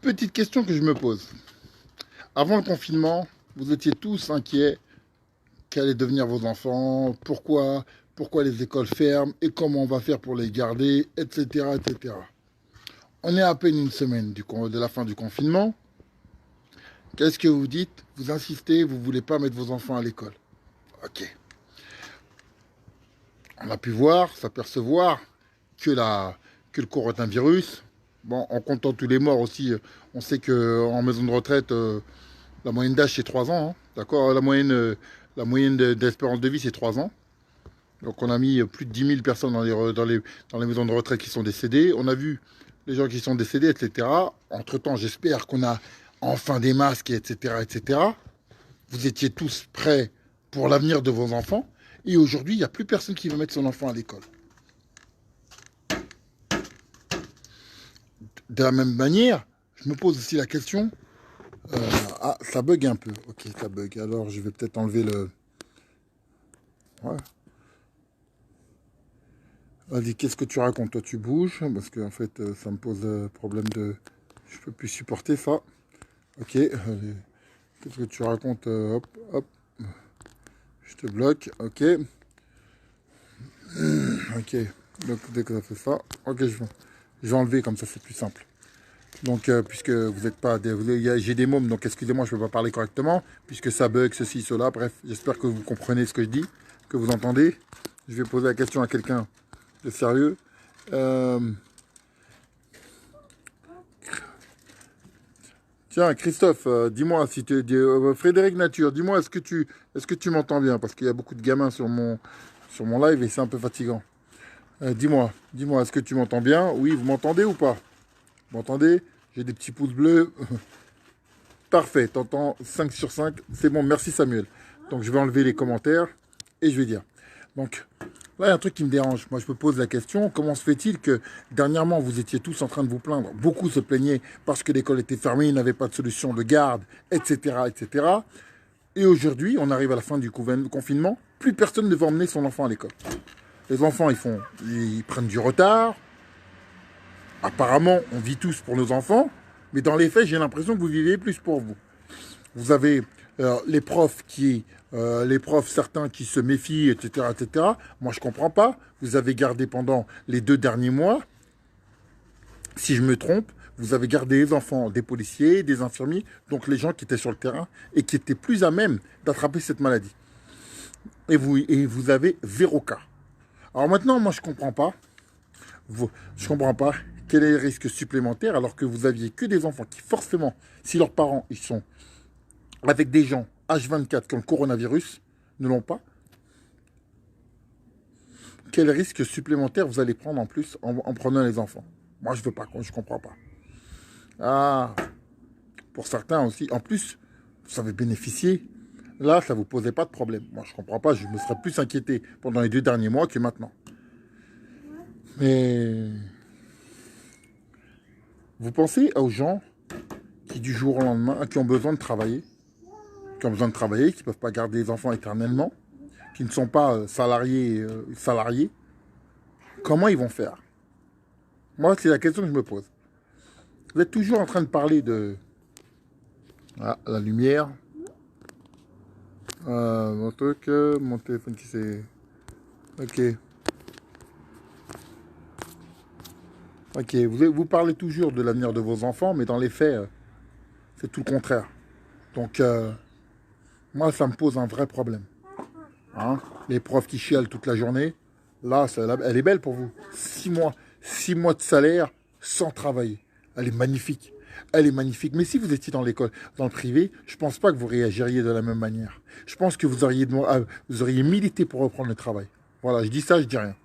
Petite question que je me pose. Avant le confinement, vous étiez tous inquiets qu'allaient devenir vos enfants, pourquoi les écoles ferment et comment on va faire pour les garder, etc., etc. On est à peine une semaine de la fin du confinement. Qu'est-ce que vous dites? Vous insistez, vous voulez pas mettre vos enfants à l'école. Ok. On a pu voir, s'apercevoir que le coronavirus, bon, en comptant tous les morts aussi, on sait qu'en maison de retraite, la moyenne d'âge c'est 3 ans, hein, d'accord? La moyenne d'espérance de vie c'est 3 ans. Donc on a mis plus de 10 000 personnes dans les maisons de retraite qui sont décédées. On a vu les gens qui sont décédés, etc. Entre-temps, j'espère qu'on a enfin des masques, etc., etc. Vous étiez tous prêts pour l'avenir de vos enfants. Et aujourd'hui, il n'y a plus personne qui veut mettre son enfant à l'école. De la même manière, je me pose aussi la question. Ah, ça bug un peu. Ok, ça bug. Alors, je vais peut-être enlever le... Ouais. Vas-y, qu'est-ce que tu racontes? Toi, tu bouges. Parce que, en fait, ça me pose problème de... Je peux plus supporter ça. Ok. Qu'est-ce que tu racontes? Hop, hop. Je te bloque. Ok. Ok. Donc, dès que ça fait ça... Ok, je vais enlever, comme ça, c'est plus simple. Donc, puisque vous n'êtes pas... J'ai des mômes, donc excusez-moi, je ne peux pas parler correctement, puisque ça bug, ceci, cela. Bref, j'espère que vous comprenez ce que je dis, que vous entendez. Je vais poser la question à quelqu'un de sérieux. Tiens, Christophe, dis-moi, si tu... Frédéric Nature, dis-moi, est-ce que tu m'entends bien? Parce qu'il y a beaucoup de gamins sur mon live et c'est un peu fatigant. Dis-moi, est-ce que tu m'entends bien? Oui, vous m'entendez ou pas? Vous m'entendez? J'ai des petits pouces bleus. Parfait, t'entends 5 sur 5, c'est bon, merci Samuel. Donc je vais enlever les commentaires et je vais dire. Donc là, il y a un truc qui me dérange. Moi, je me pose la question, comment se fait-il que dernièrement, vous étiez tous en train de vous plaindre? Beaucoup se plaignaient parce que l'école était fermée, il n'avait pas de solution de garde, etc., etc. Et aujourd'hui, on arrive à la fin du confinement, plus personne ne veut emmener son enfant à l'école. Les enfants, ils prennent du retard. Apparemment, on vit tous pour nos enfants, mais dans les faits, j'ai l'impression que vous vivez plus pour vous. Vous avez les profs certains qui se méfient, etc., etc. Moi, je ne comprends pas. Vous avez gardé pendant les 2 derniers mois, si je me trompe, vous avez gardé les enfants des policiers, des infirmiers, donc les gens qui étaient sur le terrain et qui étaient plus à même d'attraper cette maladie. Et vous avez 0 cas. Alors maintenant, moi, je ne comprends pas. Je comprends pas quel est le risque supplémentaire alors que vous aviez que des enfants qui, forcément, si leurs parents ils sont avec des gens H24 qui ont le coronavirus, ne l'ont pas. Quel risque supplémentaire vous allez prendre en plus en prenant les enfants? Moi, je veux pas, je comprends pas. Ah, pour certains aussi. En plus, vous avez bénéficié. Là, ça ne vous posait pas de problème. Moi, je comprends pas. Je me serais plus inquiété pendant les 2 derniers mois que maintenant. Mais vous pensez aux gens qui, du jour au lendemain, qui ont besoin de travailler, qui ne peuvent pas garder les enfants éternellement, qui ne sont pas salariés, comment ils vont faire? Moi, c'est la question que je me pose. Vous êtes toujours en train de parler de... Ah, la lumière. Mon truc, mon téléphone qui s'est... Ok. Ok, vous parlez toujours de l'avenir de vos enfants, mais dans les faits, c'est tout le contraire. Donc, moi, ça me pose un vrai problème. Hein, les profs qui chialent toute la journée, là, elle est belle pour vous. 6 mois de salaire sans travailler. Elle est magnifique. Elle est magnifique. Mais si vous étiez dans l'école, dans le privé, je ne pense pas que vous réagiriez de la même manière. Je pense que vous auriez milité pour reprendre le travail. Voilà, je dis ça, je dis rien.